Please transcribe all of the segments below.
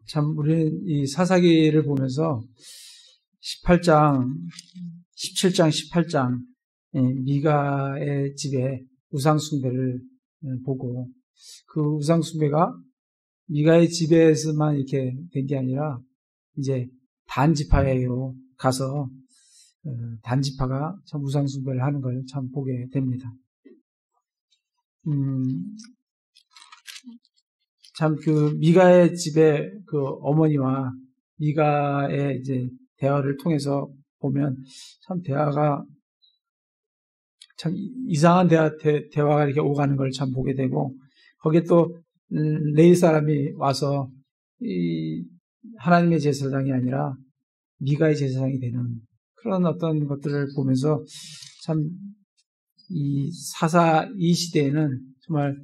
참 우리는 이 사사기를 보면서 18장, 17장, 18장 미가의 집에 우상숭배를 보고 그 우상숭배가 미가의 집에서만 이렇게 된 게 아니라 이제 단지파에로 가서 단지파가 참 우상숭배를 하는 걸 참 보게 됩니다. 참 그 미가의 집에 그 어머니와 미가의 이제 대화를 통해서 보면 참 대화가 참 이상한 대화가 이렇게 오가는 걸 참 보게 되고 거기에 또 레위 사람이 와서 이 하나님의 제사장이 아니라 미가의 제사장이 되는 그런 어떤 것들을 보면서 참 이 사사 이 시대에는 정말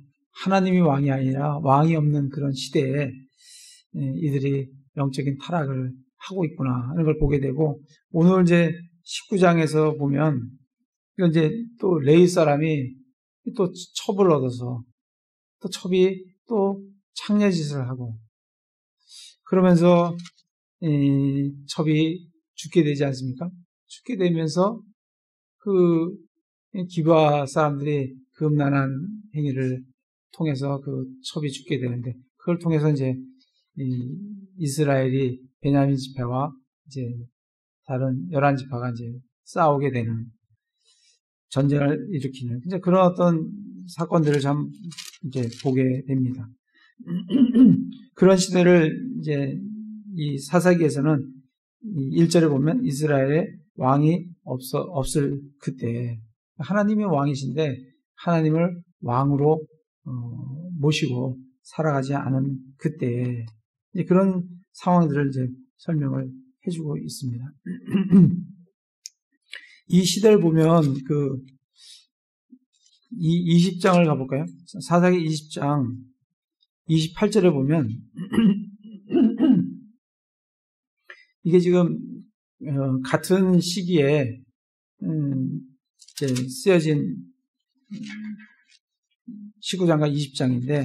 하나님이 왕이 아니라 왕이 없는 그런 시대에 이들이 영적인 타락을 하고 있구나 하는 걸 보게 되고 오늘 이제 19장에서 보면 이제 또 레위 사람이 또 첩을 얻어서 또 첩이 또 창녀짓을 하고 그러면서 첩이 죽게 되지 않습니까? 죽게 되면서 그 기브아 사람들이 그 음란한 행위를 통해서 그 첩이 죽게 되는데 그걸 통해서 이제 이스라엘이 베냐민 지파와 이제 다른 11지파가 이제 싸우게 되는 전쟁을 일으키는 이제 그런 어떤 사건들을 참 이제 보게 됩니다. 그런 시대를 이제 이 사사기에서는 1절에 보면 이스라엘의 왕이 없을 그때 하나님이 왕이신데 하나님을 왕으로 모시고 살아가지 않은 그때 이제 그런 상황들을 이제 설명을 해주고 있습니다. 이 시대를 보면 이 20장을 가볼까요? 사사기 20장 28절에 보면 이게 지금 같은 시기에 이제 쓰여진 19장과 20장인데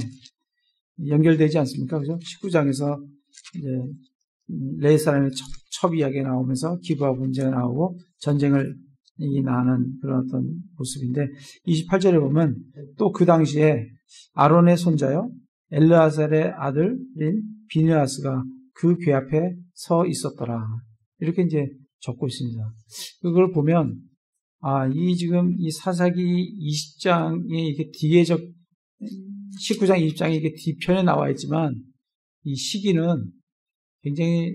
연결되지 않습니까? 그죠? 19장에서 이제 레위 사람의 첩 이야기가 나오면서 기브아 문제가 나오고 전쟁을 나는 그런 어떤 모습인데 28절에 보면 또 그 당시에 아론의 손자요 엘르아살의 아들인 비느하스가 그 궤 앞에 서 있었더라. 이렇게 이제 적고 있습니다. 그걸 보면 지금 이 사사기 20장에 이게 뒤에 19장 20장이 이게 뒤편에 나와 있지만 이 시기는 굉장히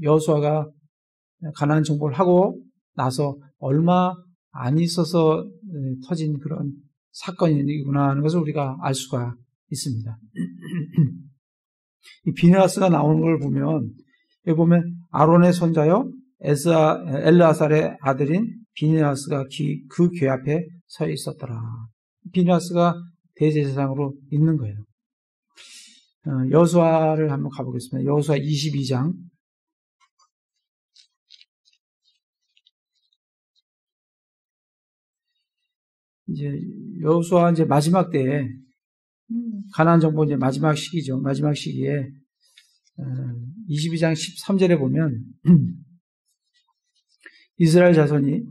여호수아가 가나안 정복을 하고 나서 얼마 안 있어서 터진 그런 사건이구나 하는 것을 우리가 알 수가 있습니다. 이 비느하스가 나오는 걸 보면 여기 보면 아론의 손자요 엘르아살의 아들인 비느하스가 그 궤 앞에 서 있었더라. 비느하스가 대제사장으로 있는 거예요. 여호수아를 한번 가보겠습니다. 여호수아 22장 이제 여호수아 이제 마지막 때에 가나안 정복 이제 마지막 시기죠. 마지막 시기에 22장 13절에 보면 이스라엘 자손이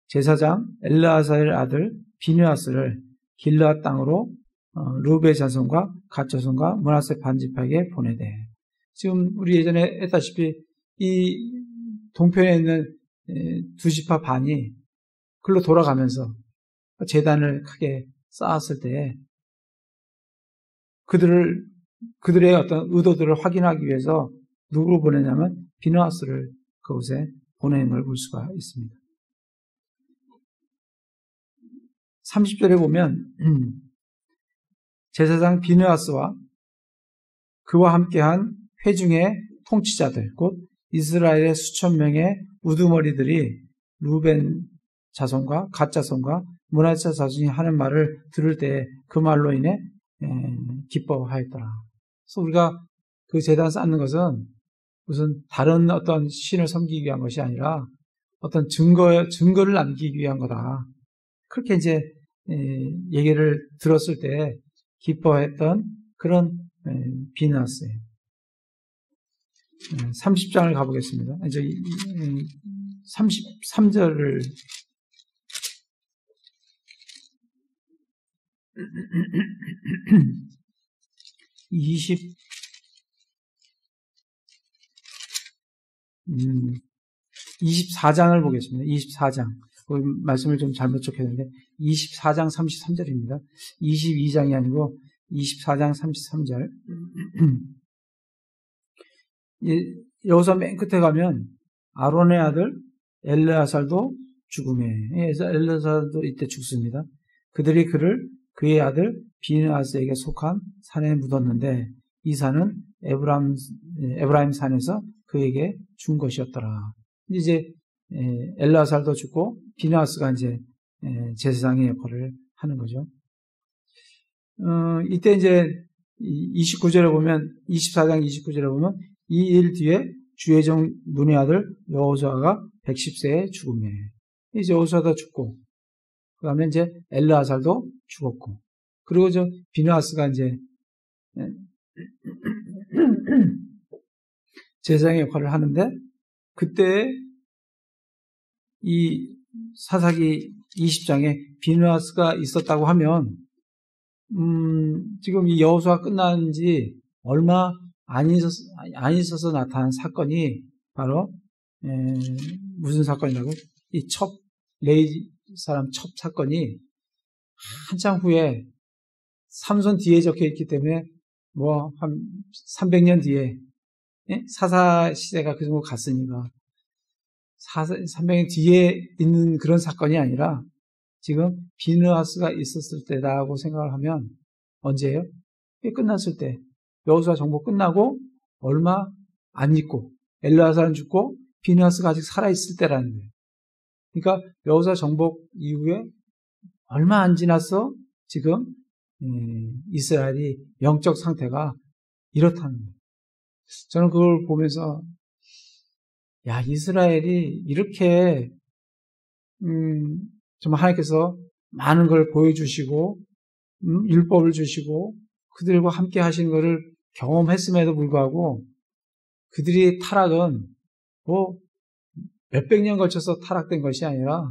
제사장 엘르아살의 아들 비느하스를 길르앗 땅으로 르우벤 자손과 갓 자손과 므낫세 반지파에게 보내되 지금 우리 예전에 했다시피 이 동편에 있는 두 지파 반이 글로 돌아가면서 제단을 크게 쌓았을 때 그들의 어떤 의도들을 확인하기 위해서 누구를 보내냐면 비느하스를 그곳에 보내는 걸 볼 수가 있습니다. 30절에 보면 제사장 비느하스와 그와 함께한 회중의 통치자들 곧 이스라엘의 수천 명의 우두머리들이 루벤 자손과 갓 자손과 므낫세 자손이 하는 말을 들을 때 그 말로 인해 기뻐하였더라. 그래서 우리가 그 제단 쌓는 것은 무슨 다른 어떤 신을 섬기기 위한 것이 아니라 어떤 증거를 남기기 위한 거다. 그렇게 이제 얘기를 들었을 때 기뻐했던 그런 비느하스예요. 30장을 가보겠습니다. 이제 33절을 24장을 보겠습니다. 24장. 말씀을 좀 잘못 적혔는데 24장 33절입니다. 22장이 아니고 24장 33절. 여기서 맨 끝에 가면 아론의 아들 엘르아살도 죽음에, 엘르아살도 이때 죽습니다. 그들이 그의 아들 비느하스에게 속한 산에 묻었는데 이 산은 에브라임 산에서 그에게 준 것이었더라. 이제 엘르아살도 죽고 비느하스가 이제 제사장의 역할을 하는 거죠. 이때 이제 29절에 보면 24장 29절에 보면 이 일 뒤에 주의 종 눈의 아들 여호수아가 110세에 죽음에, 이제 여호수아도 죽고 그 다음에 이제 엘르아살도 죽었고, 그리고 저 비느하스가 이제 제사장의 역할을 하는데, 그때 이 사사기 20장에 비느하스가 있었다고 하면 지금 이 여호수아 끝난 지 얼마 안 있어서 나타난 사건이 바로 무슨 사건이라고? 이 레위 사람 첩 사건이 한참 후에 삼손 뒤에 적혀 있기 때문에 뭐 한 300년 뒤에 사사 시대가 그 정도 갔으니까 300년 뒤에 있는 그런 사건이 아니라 지금 비느하스가 있었을 때라고 생각을 하면 언제예요? 끝났을 때, 여호수아 정복 끝나고 얼마 안 있고 엘르아살은 죽고 비느하스가 아직 살아있을 때라는 거예요. 그러니까 여호수아 정복 이후에 얼마 안 지나서 지금 이스라엘이 영적 상태가 이렇다는 거예요. 저는 그걸 보면서 야, 이스라엘이 이렇게 정말 하나님께서 많은 걸 보여주시고 율법을 주시고 그들과 함께 하신 것을 경험했음에도 불구하고 그들이 타락은 뭐 몇백 년 걸쳐서 타락된 것이 아니라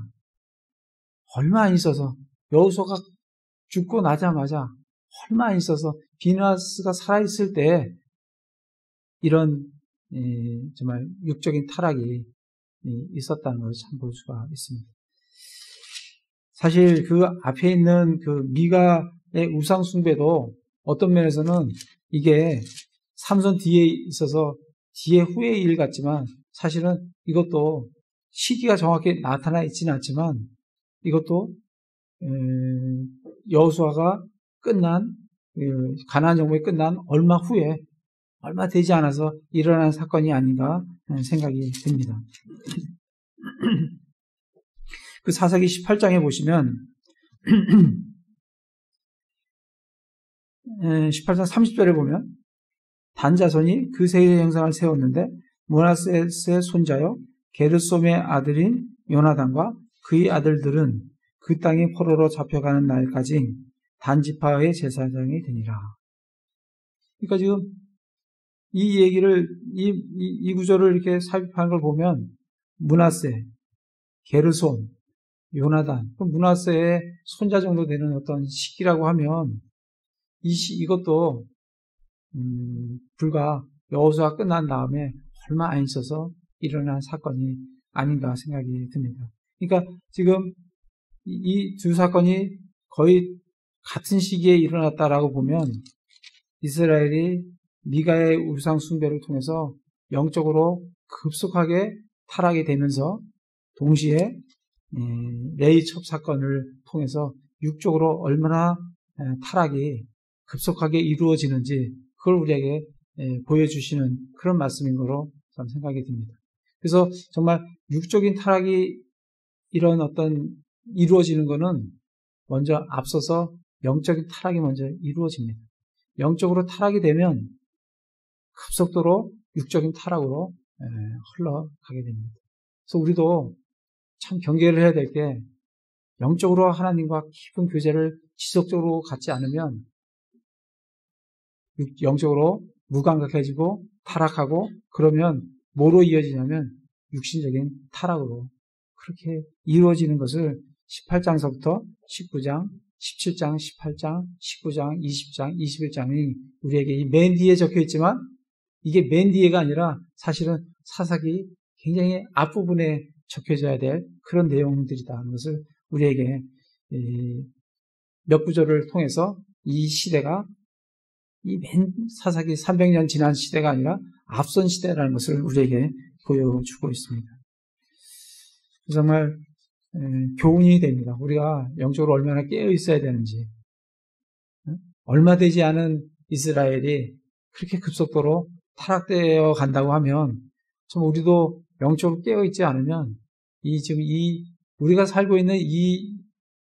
얼마 안 있어서 여호수아가 죽고 나자마자 얼마 안 있어서 비느하스가 살아있을 때 이런 정말 육적인 타락이 있었다는 것을 참 볼 수가 있습니다. 사실 그 앞에 있는 그 미가의 우상 숭배도 어떤 면에서는 이게 삼손 뒤에 있어서 뒤에 후의 일 같지만 사실은 이것도 시기가 정확히 나타나 있지는 않지만 이것도 여호수아가 끝난 가나안 정복이 끝난 얼마 후에 얼마 되지 않아서 일어난 사건이 아닌가 생각이 듭니다. 그 사사기 18장에 보시면 18장 30절에 보면 단자손이 그 세일의 형상을 세웠는데 므낫세의 손자요 게르솜의 아들인 요나단과 그의 아들들은 그 땅이 포로로 잡혀가는 날까지 단지파의 제사장이 되니라. 그러니까 지금 이 얘기를 이 구절을 이렇게 삽입하는 걸 보면 므낫세, 게르솜, 요나단, 므낫세의 손자 정도 되는 어떤 시기라고 하면 이것도 불과 여호수아 끝난 다음에 얼마 안 있어서 일어난 사건이 아닌가 생각이 듭니다. 그러니까 지금 이 두 사건이 거의 같은 시기에 일어났다라고 보면 이스라엘이 미가의 우상 숭배를 통해서 영적으로 급속하게 타락이 되면서 동시에 레위 첩 사건을 통해서 육적으로 얼마나 타락이 급속하게 이루어지는지 그걸 우리에게 보여주시는 그런 말씀인 거로 참 생각이 듭니다. 그래서 정말 육적인 타락이 이런 어떤 이루어지는 거는 먼저 앞서서 영적인 타락이 먼저 이루어집니다. 영적으로 타락이 되면 급속도로 육적인 타락으로 흘러가게 됩니다. 그래서 우리도 참 경계를 해야 될 게 영적으로 하나님과 깊은 교제를 지속적으로 갖지 않으면 영적으로 무감각해지고 타락하고 그러면 뭐로 이어지냐면 육신적인 타락으로 그렇게 이루어지는 것을 18장서부터 19장, 17장, 18장, 19장, 20장, 21장이 우리에게 이 맨 뒤에 적혀 있지만 이게 맨 뒤에가 아니라 사실은 사사기 굉장히 앞부분에 적혀져야 될 그런 내용들이다 하는 것을 우리에게 몇 구절을 통해서 이 시대가 이 맨 사사기 300년 지난 시대가 아니라 앞선 시대라는 것을 우리에게 보여주고 있습니다. 정말 교훈이 됩니다. 우리가 영적으로 얼마나 깨어 있어야 되는지. 얼마 되지 않은 이스라엘이 그렇게 급속도로 타락되어 간다고 하면 좀 우리도 영적으로 깨어 있지 않으면 지금 우리가 살고 있는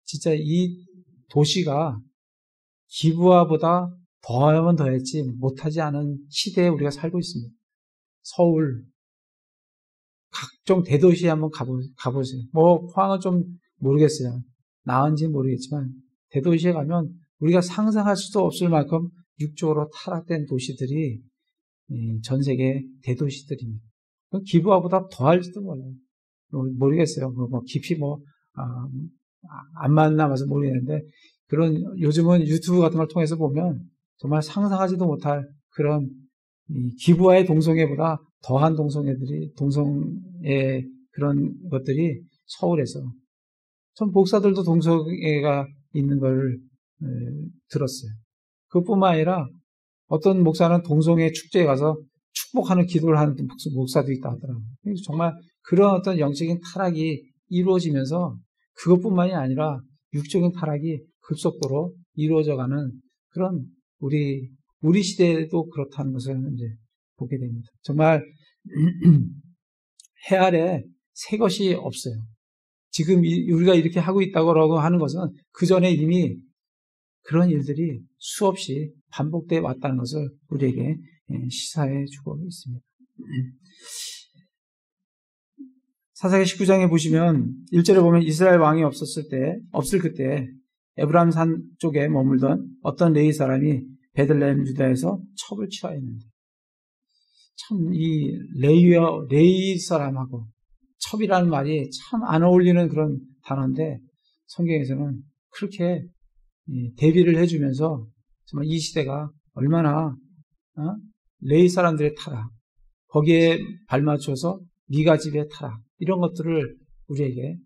진짜 이 도시가 기부아보다 더하면 더했지 못하지 않은 시대에 우리가 살고 있습니다. 서울, 각종 대도시에 한번 가보세요. 포항은 좀 모르겠어요. 나은지는 모르겠지만 대도시에 가면 우리가 상상할 수도 없을 만큼 육적으로 타락된 도시들이 전 세계 대도시들입니다. 기부아보다 더할지도 몰라요. 모르겠어요. 깊이 안 만나봐서 모르겠는데 요즘은 유튜브 같은 걸 통해서 보면 정말 상상하지도 못할 그런 기부아의 동성애보다 더한 동성애의 그런 것들이 서울에서 전 목사들도 동성애가 있는 걸 들었어요. 그것뿐만 아니라 어떤 목사는 동성애 축제에 가서 축복하는 기도를 하는 목사도 있다 하더라고요. 정말 그런 어떤 영적인 타락이 이루어지면서 그것뿐만이 아니라 육적인 타락이 급속도로 이루어져가는 그런 우리 시대에도 그렇다는 것을 이제 보게 됩니다. 정말 해 아래 새 것이 없어요. 지금 우리가 이렇게 하고 있다고 하는 것은 그 전에 이미 그런 일들이 수없이 반복되어 왔다는 것을 우리에게 시사해 주고 있습니다. 사사기 19장에 보시면 1절에 보면 이스라엘 왕이 없을 그때 에브라임 산 쪽에 머물던 어떤 레위 사람이 베들레헴 유다에서 첩을 취하였는데 참 이 레위 사람하고 첩이라는 말이 참 안 어울리는 그런 단어인데 성경에서는 그렇게 대비를 해주면서 정말 이 시대가 얼마나 레위 사람들의 타락 거기에 발맞춰서 미가 집의 타락 이런 것들을 우리에게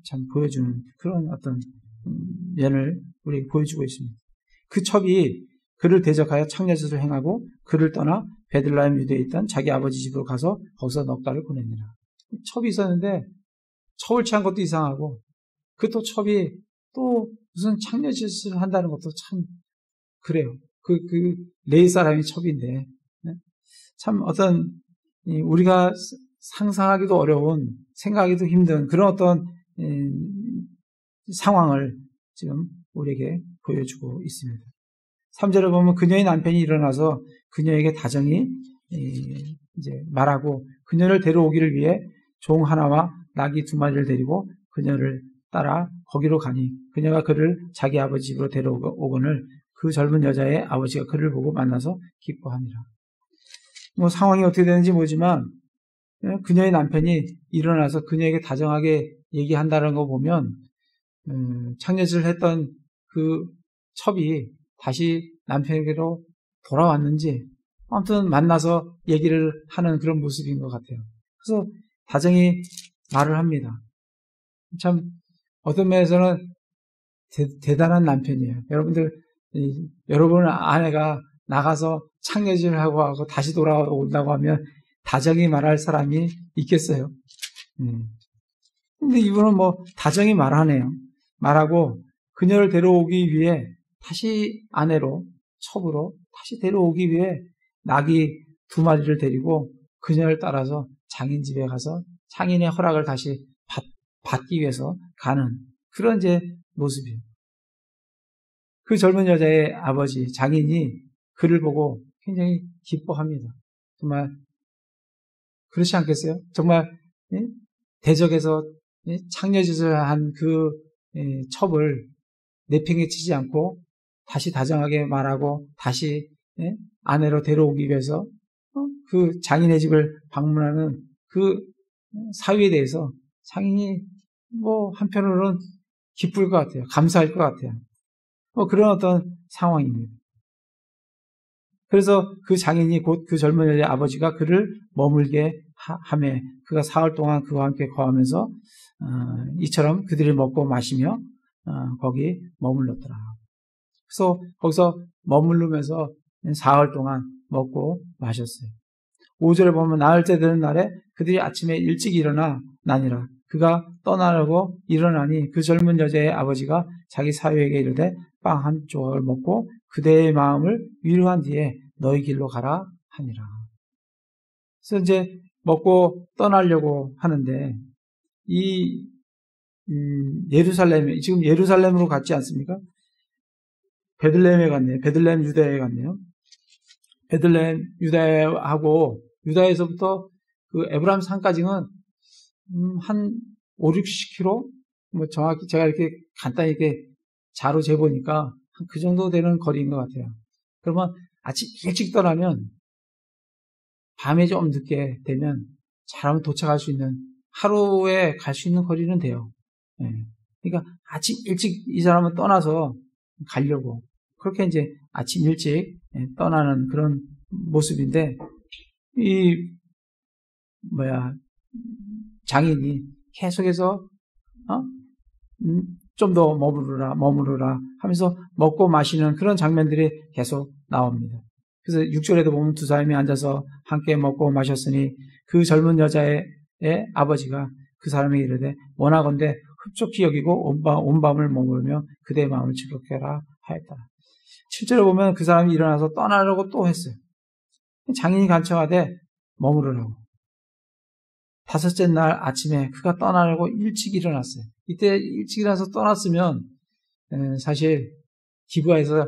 참 보여주는 그런 어떤 면을 우리에게 보여주고 있습니다. 그 첩이 그를 대적하여 창녀짓을 행하고 그를 떠나 베들레헴 유대에 있던 자기 아버지 집으로 가서 거기서 넉 달을 보내니라. 첩이 있었는데 첩을 취한 것도 이상하고 그 또 첩이 또 무슨 창녀짓을 한다는 것도 참 그래요. 그 레위 사람이 첩인데 참 어떤 우리가 상상하기도 어려운 생각하기도 힘든 그런 어떤 상황을 지금 우리에게 보여주고 있습니다. 3절에 보면 그녀의 남편이 일어나서 그녀에게 다정히 이제 말하고 그녀를 데려오기를 위해 종 하나와 낙이 2마리를 데리고 그녀를 따라 거기로 가니 그녀가 그를 자기 아버지 집으로 데려오거늘 그 젊은 여자의 아버지가 그를 보고 만나서 기뻐하니라. 상황이 어떻게 되는지 모르지만 그녀의 남편이 일어나서 그녀에게 다정하게 얘기한다는 거 보면 창녀짓을 했던 그 첩이 다시 남편에게로 돌아왔는지 아무튼 만나서 얘기를 하는 그런 모습인 것 같아요. 그래서 다정히 말을 합니다. 참 어떤 면에서는 대단한 남편이에요. 여러분 아내가 나가서 창녀짓을 하고 다시 돌아온다고 하면 다정히 말할 사람이 있겠어요. 근데 이분은 다정히 말하네요. 말하고 그녀를 데려오기 위해 다시 아내로 첩으로 다시 데려오기 위해 낙이 2마리를 데리고 그녀를 따라서 장인 집에 가서 장인의 허락을 다시 받기 위해서 가는 그런 이제 모습이에요. 그 젊은 여자의 아버지 장인이 그를 보고 굉장히 기뻐합니다. 정말 그렇지 않겠어요? 정말 대적에서 창녀짓을 한 그 첩을 내팽개치지 않고 다시 다정하게 말하고 다시 아내로 데려오기 위해서 그 장인의 집을 방문하는 그 사유에 대해서 장인이 한편으로는 기쁠 것 같아요. 감사할 것 같아요. 그런 어떤 상황입니다. 그래서 그 장인이 곧 그 젊은 여자의 아버지가 그를 머물게 하매 그가 사흘 동안 그와 함께 거하면서 이처럼 그들이 먹고 마시며 거기 머물렀더라. 그래서 거기서 머무르면서 사흘 동안 먹고 마셨어요. 5절에 보면 나흘째 되는 날에 그들이 아침에 일찍 일어나니라. 그가 떠나려고 일어나니 그 젊은 여자의 아버지가 자기 사위에게 이르되 빵 한 조각을 먹고 그대의 마음을 위로한 뒤에 너희 길로 가라 하니라. 그래서 이제 먹고 떠나려고 하는데 이 예루살렘에 지금 예루살렘으로 갔지 않습니까? 베들레헴에 갔네요. 베들레헴 유다에 갔네요. 베들레헴 유다하고 유다에서부터 그 에브라임 산까지는 한 5, 60km 정확히 제가 이렇게 간단히 이렇게 자로 재보니까 그 정도 되는 거리인 것 같아요. 그러면 아침 일찍 떠나면 밤에 좀 늦게 되면 잘하면 도착할 수 있는 하루에 갈 수 있는 거리는 돼요. 그러니까 아침 일찍 이 사람은 떠나서 가려고 그렇게 이제 아침 일찍 떠나는 그런 모습인데 장인이 계속해서 좀 더 머무르라 하면서 먹고 마시는 그런 장면들이 계속 나옵니다. 그래서 6절에도 보면 두 사람이 앉아서 함께 먹고 마셨으니 그 젊은 여자의 아버지가 그 사람에게 이르되 원하건대 흡족히 여기고 온 밤을 머무르며 그대의 마음을 즐겁게 하라 하였다. 7절에 보면 그 사람이 일어나서 떠나려고 또 했어요. 장인이 간청하되 머무르라고. 5째 날 아침에 그가 떠나려고 일찍 일어났어요. 이때 일찍 일어나서 떠났으면 사실 기브아에서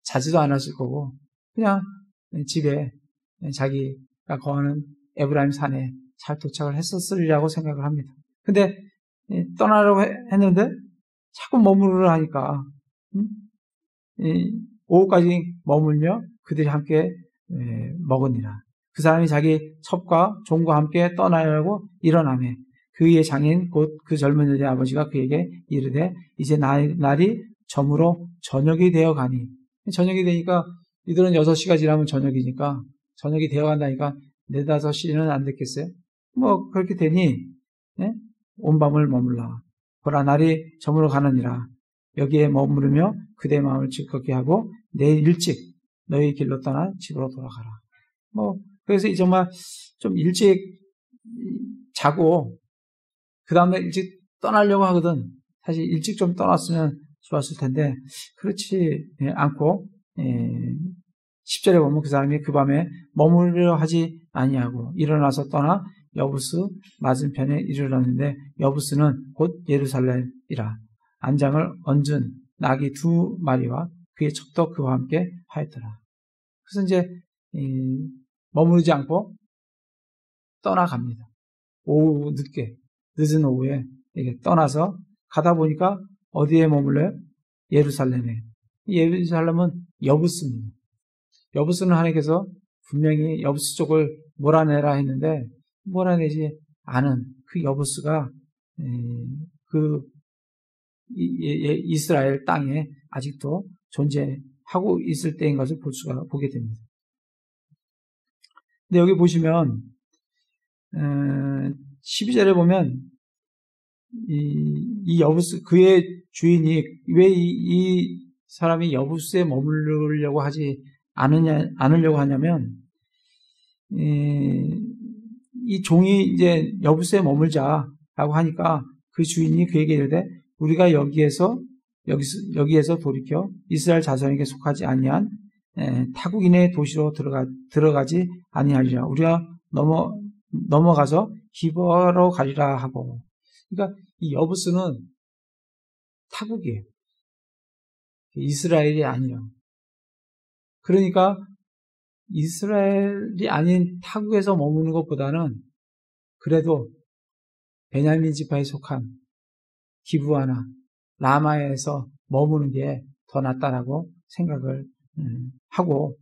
자지도 않았을 거고 그냥 집에 자기가 거하는 에브라임 산에 잘 도착을 했었으리라고 생각을 합니다. 근데 떠나려고 했는데 자꾸 머무르라 하니까 오후까지 머물며 그들이 함께 먹으니라. 그 사람이 자기 첩과 종과 함께 떠나려고 일어나매 그의 장인 곧 그 젊은 여자의 아버지가 그에게 이르되 이제 날이 저물어 저녁이 되어 가니 저녁이 되니까 이들은 6시가 지나면 저녁이니까 저녁이 되어 간다니까 4, 5시는 안 됐겠어요? 그렇게 되니 온 밤을 머물라. 보라 날이 저물어 가느니라. 여기에 머무르며 그대 마음을 즐겁게 하고 내일 일찍 너희 길로 떠나 집으로 돌아가라. 그래서 정말 좀 일찍 자고 그 다음에 일찍 떠나려고 하거든. 사실 일찍 좀 떠났으면 좋았을 텐데 그렇지 않고 10절에 보면 그 사람이 그 밤에 머무르려 하지 아니하고 일어나서 떠나 여부스 맞은편에 이르렀는데 여부스는 곧 예루살렘이라. 안장을 얹은 낙이 2마리와 그의 첩도 그와 함께 하였더라. 그래서 이제 머무르지 않고 떠나갑니다. 오후 늦은 오후에 이렇게 떠나서 가다 보니까 어디에 머물러요? 예루살렘에. 예루살렘은 여부스입니다. 여부스는 하나님께서 분명히 여부스 쪽을 몰아내라 했는데 몰아내지 않은 그 여부스가 그 이스라엘 땅에 아직도 존재하고 있을 때인 것을 보게 됩니다. 근데 여기 보시면 12절에 보면 이 여부스 그의 주인이 왜 이 사람이 여부스에 머무르려고 하지 않으려고 하냐면 이 종이 이제 여부스에 머물자라고 하니까 그 주인이 그에게 이르되 우리가 여기에서 돌이켜 이스라엘 자손에게 속하지 아니한 타국인의 도시로 들어가지 아니하리라. 우리가 넘어가서 기브아로 가리라 하고. 그러니까 이 여부스는 타국이에요. 이스라엘이 아니라. 그러니까 이스라엘이 아닌 타국에서 머무는 것보다는 그래도 베냐민 지파에 속한 기브아나 라마에서 머무는 게 더 낫다라고 생각을 하고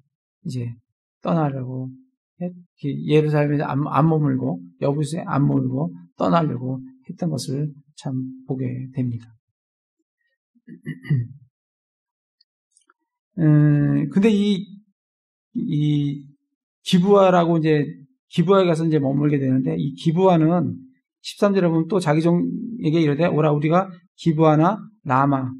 이제 떠나려고 예루살렘에 안 머물고 여부수에 안 머물고 떠나려고 했던 것을 참 보게 됩니다. 근데 이 기브아라고 이제 기브아에 가서 이제 머물게 되는데 이 기브아는 13절에 보면 또 자기 종에게 이르되 오라 우리가 기브아나 라마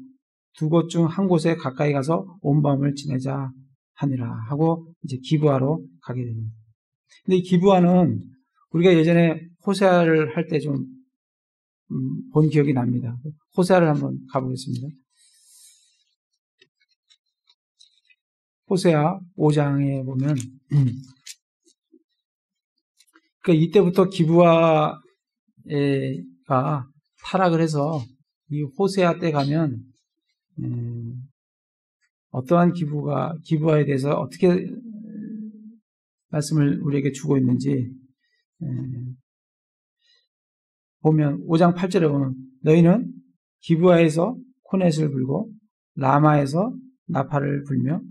두 곳 중 한 곳에 가까이 가서 온 밤을 지내자 하니라 하고 이제 기브아로 가게 됩니다. 근데 이 기브아는 우리가 예전에 호세아를 할 때 좀 본 기억이 납니다. 호세아를 한번 가보겠습니다. 호세아 5장에 보면 그러니까 이때부터 기브아가 타락을 해서 이 호세아 때 가면 어떠한 기브아에 대해서 어떻게 말씀을 우리에게 주고 있는지 보면 5장 8절에 보면 너희는 기브아에서 코넷을 불고 라마에서 나팔을 불며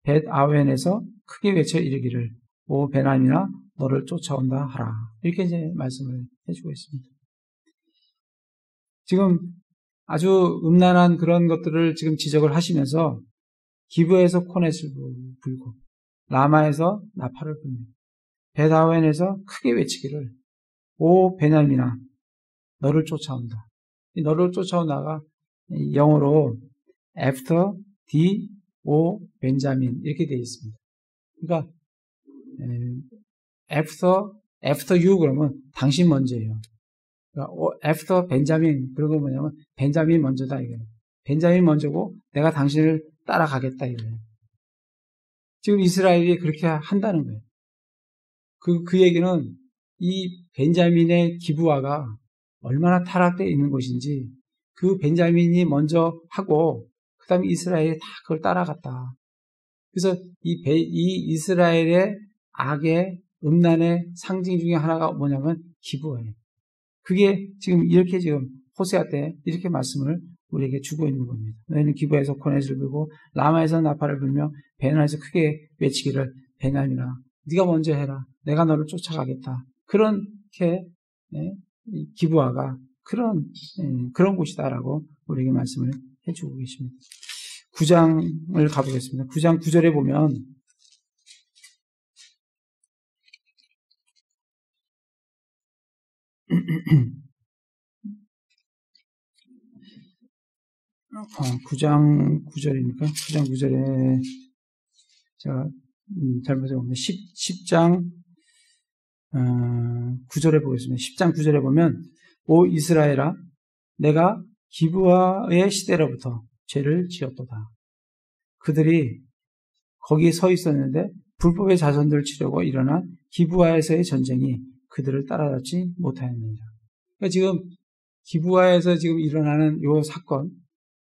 벳 아웬에서 크게 외쳐 이르기를 오 베나미나 너를 쫓아온다 하라. 이렇게 이제 말씀을 해주고 있습니다. 지금 아주 음란한 그런 것들을 지금 지적을 하시면서 기브에서 코넷을 불고 라마에서 나팔을 불며 벳 아웬에서 크게 외치기를 오 베냐민아 너를 쫓아온다. 이 너를 쫓아온다가 영어로 after the o 벤자민 이렇게 되어 있습니다. 그러니까 after you 그러면 당신 먼저예요. 그러니까 after 벤자민 그런 거 뭐냐면 벤자민 먼저다 이거예요. 벤자민 먼저고 내가 당신을 따라가겠다 이거예요. 지금 이스라엘이 그렇게 한다는 거예요. 그 얘기는 이 벤자민의 기브아가 얼마나 타락되어 있는 것인지 그 벤자민이 먼저 하고 그 다음에 이스라엘이 다 그걸 따라갔다. 그래서 이 이스라엘의 악의 음란의 상징 중에 하나가 뭐냐면 기브아예요. 그게 지금 이렇게 지금 호세아 때 이렇게 말씀을 우리에게 주고 있는 겁니다. 너희는 기브아에서 코넷을 불고 라마에서 나팔을 불며 베나에서 크게 외치기를 베냐민아 네가 먼저 해라. 내가 너를 쫓아가겠다. 그렇게 기브아가 그런 곳이다라고 우리에게 말씀을 해주고 계십니다. 9장을 가보겠습니다. 9장 9절에 보면 (9장 9절입니까? 9장 9절에 제가 잘못해 보면 10장 9절에 보겠습니다. 10장 9절에 보면 오 이스라엘아 내가 기브아의 시대로부터 죄를 지었도다. 그들이 거기에 서 있었는데 불법의 자손들을 치려고 일어난 기브아에서의 전쟁이 그들을 따라잡지 못하였느니라. 그러니까 지금 기브아에서 지금 일어나는 이 사건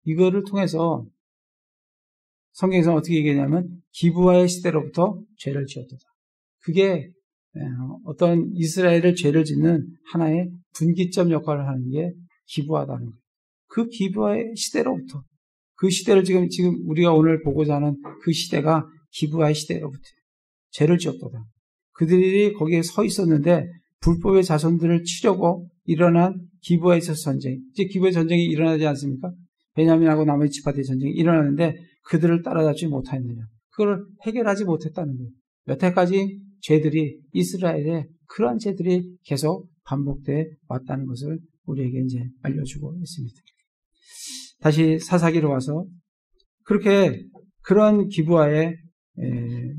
이거를 통해서 성경에서 어떻게 얘기하냐면 기브아의 시대로부터 죄를 지었도다. 그게 어떤 이스라엘을 죄를 짓는 하나의 분기점 역할을 하는 게 기브아다는 거예요. 그 기브아의 시대로부터 그 시대를 지금 우리가 오늘 보고자 하는 그 시대가 기브아의 시대로부터 죄를 지었도다. 그들이 거기에 서 있었는데 불법의 자손들을 치려고 일어난 기브아에서 전쟁. 이제 기브아의 전쟁이 일어나지 않습니까? 베냐민하고 나머지 지파들의 전쟁이 일어나는데 그들을 따라잡지 못하였느냐. 그걸 해결하지 못했다는 거예요. 여태까지 죄들이 이스라엘의 그러한 죄들이 계속 반복돼 왔다는 것을 우리에게 이제 알려주고 있습니다. 다시 사사기로 와서 그렇게 그런 기브아에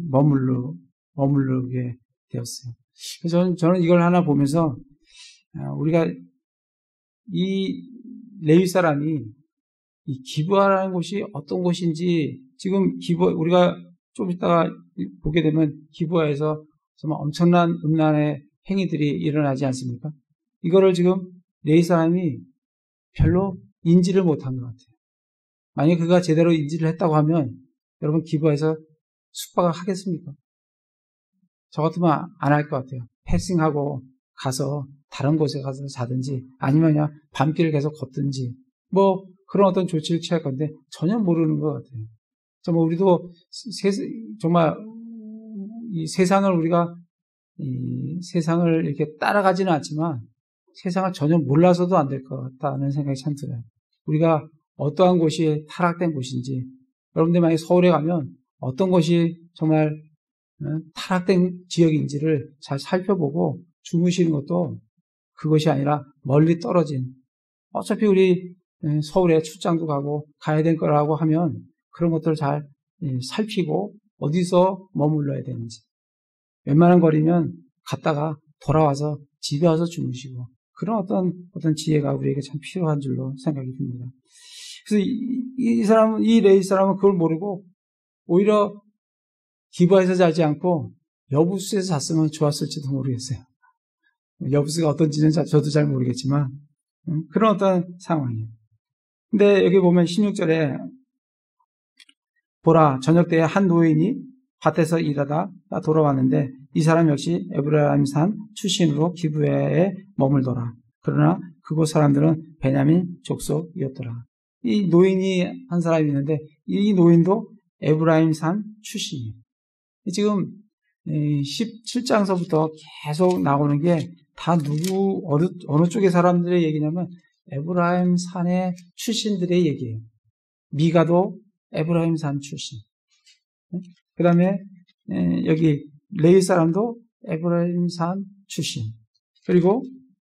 머무르게 되었어요. 그래서 저는 이걸 하나 보면서 우리가 이 레위 사람이 이 기브아라는 곳이 어떤 곳인지 지금 우리가 좀 이따가 보게 되면 기브아에서 정말 엄청난 음란의 행위들이 일어나지 않습니까? 이거를 지금 레위 사람이 별로 인지를 못한 것 같아요. 만약에 그가 제대로 인지를 했다고 하면 여러분 기브아에서 숙박을 하겠습니까? 저 같으면 안 할 것 같아요. 패싱하고 가서 다른 곳에 가서 자든지 아니면 그냥 밤길을 계속 걷든지 뭐 그런 어떤 조치를 취할 건데 전혀 모르는 것 같아요. 정말 우리도 정말 이 세상을 우리가 이 세상을 이렇게 따라가지는 않지만 세상을 전혀 몰라서도 안 될 것 같다는 생각이 참 들어요. 우리가 어떠한 곳이 타락된 곳인지, 여러분들 만약에 서울에 가면 어떤 곳이 정말 타락된 지역인지를 잘 살펴보고 주무시는 것도 그것이 아니라 멀리 떨어진, 어차피 우리 서울에 출장도 가고 가야 될 거라고 하면 그런 것들을 잘 살피고 어디서 머물러야 되는지, 웬만한 거리면 갔다가 돌아와서 집에 와서 주무시고, 그런 어떤 지혜가 우리에게 참 필요한 줄로 생각이 듭니다. 그래서 이 레위 사람은 그걸 모르고 오히려 기브아에서 자지 않고 여부스에서 잤으면 좋았을지도 모르겠어요. 여부스가 어떤지는 저도 잘 모르겠지만 그런 어떤 상황이에요. 근데 여기 보면 16절에 보라, 저녁 때에 한 노인이 밭에서 일하다 돌아왔는데 이 사람 역시 에브라임산 출신으로 기브아에 머물더라. 그러나 그곳 사람들은 베냐민 족속이었더라. 이 노인이 한 사람이 있는데 이 노인도 에브라임산 출신이에요. 지금 17장서부터 계속 나오는 게 다 어느 쪽의 사람들의 얘기냐면 에브라임 산의 출신들의 얘기예요. 미가도 에브라임 산 출신. 그 다음에 여기 레위 사람도 에브라임 산 출신. 그리고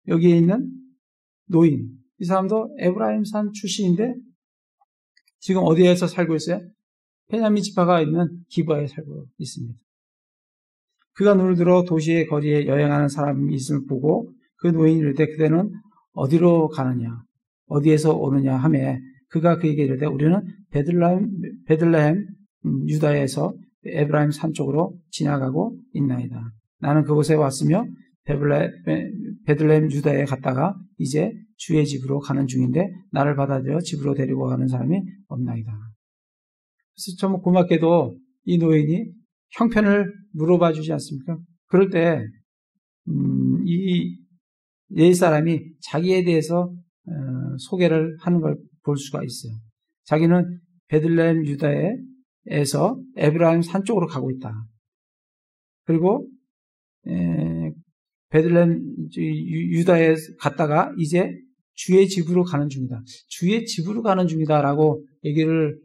여기에 있는 노인. 이 사람도 에브라임 산 출신인데 지금 어디에서 살고 있어요? 베냐민 지파가 있는 기브아에 살고 있습니다. 그가 눈을 들어 도시의 거리에 여행하는 사람이 있음을 보고 그 노인이 이르되 그대는 어디로 가느냐 어디에서 오느냐 하매 그가 그에게 이르되 우리는 베들레헴 유다에서 에브라임 산 쪽으로 지나가고 있나이다. 나는 그곳에 왔으며 베들레헴 유다에 갔다가 이제 주의 집으로 가는 중인데 나를 받아들여 집으로 데리고 가는 사람이 없나이다. 그래서 좀 고맙게도 이 노인이 형편을 물어봐 주지 않습니까? 그럴 때 이 레위 사람이 자기에 대해서 소개를 하는 걸 볼 수가 있어요. 자기는 베들레헴 유다에서 에브라임 산 쪽으로 가고 있다. 그리고 베들레헴 유다에 갔다가 이제 주의 집으로 가는 중이다. 주의 집으로 가는 중이다라고 얘기를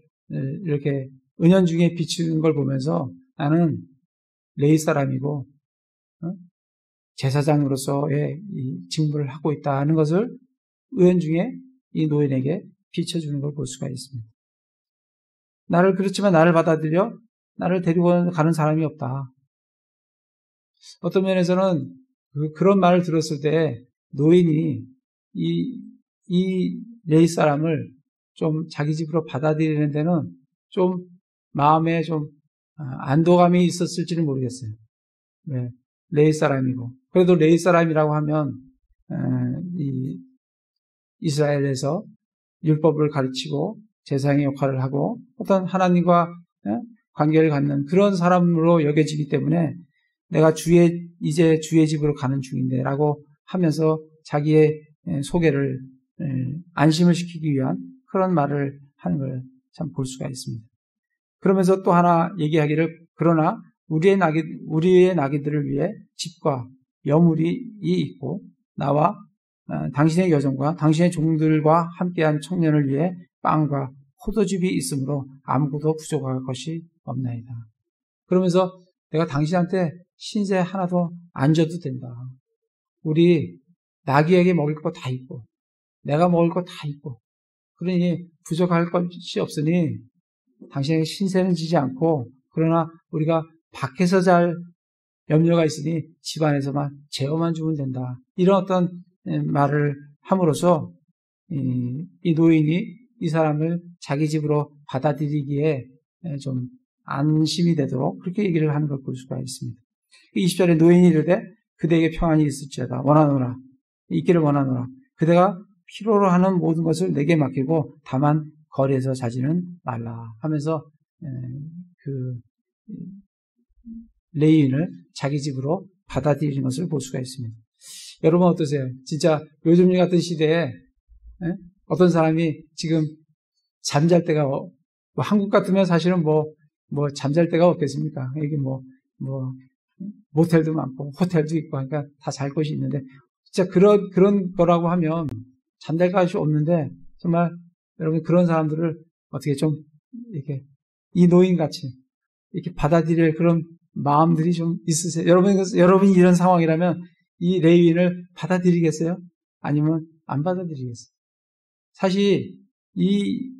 이렇게 은연중에 비추는 걸 보면서 나는 레위 사람이고 제사장으로서의 이 직무를 하고 있다 하는 것을 은연중에 이 노인에게 비춰주는 걸 볼 수가 있습니다. 그렇지만 나를 받아들여 나를 데리고 가는 사람이 없다. 어떤 면에서는 그런 말을 들었을 때 노인이 이 레위 사람을 좀 자기 집으로 받아들이는 데는 좀 마음에 좀 안도감이 있었을지는 모르겠어요. 네, 레위 사람이고 그래도 레위 사람이라고 하면 이스라엘에서 율법을 가르치고 제사장의 역할을 하고 어떤 하나님과 관계를 갖는 그런 사람으로 여겨지기 때문에 내가 이제 주의 집으로 가는 중인데라고 하면서 자기의 소개를 안심을 시키기 위한 그런 말을 하는 걸 참 볼 수가 있습니다. 그러면서 또 하나 얘기하기를 그러나 우리의 나귀들을 위해 집과 여물이 있고 나와 당신의 여종과 당신의 종들과 함께한 청년을 위해 빵과 포도즙이 있으므로 아무것도 부족할 것이 없나이다. 그러면서 내가 당신한테 신세 하나도 안 줘도 된다. 우리 나귀에게 먹을 거 다 있고 내가 먹을 거 다 있고 그러니 부족할 것이 없으니 당신에게 신세는 지지 않고 그러나 우리가 밖에서 잘 염려가 있으니 집안에서만 재워만 주면 된다. 이런 어떤 말을 함으로써 이 노인이 이 사람을 자기 집으로 받아들이기에 좀 안심이 되도록 그렇게 얘기를 하는 걸 볼 수가 있습니다. 20절에 노인이 이르되 그대에게 평안이 있을지어다 원하노라 있기를 원하노라 그대가 필요로 하는 모든 것을 내게 맡기고 다만 거리에서 자지는 말라 하면서 그 레위인을 자기 집으로 받아들이는 것을 볼 수가 있습니다. 여러분 어떠세요? 진짜 요즘 같은 시대에 어떤 사람이 지금 잠잘 데가, 한국 같으면 사실은 잠잘 데가 없겠습니까? 여기 모텔도 많고, 호텔도 있고, 그러니까 다 잘 곳이 있는데, 진짜 그런 거라고 하면 잠잘 곳이 없는데, 정말 여러분 그런 사람들을 어떻게 좀, 이렇게, 이 노인같이, 이렇게 받아들일 그런 마음들이 좀 있으세요? 여러분이 이런 상황이라면 이 레위인을 받아들이겠어요? 아니면 안 받아들이겠어요? 사실 이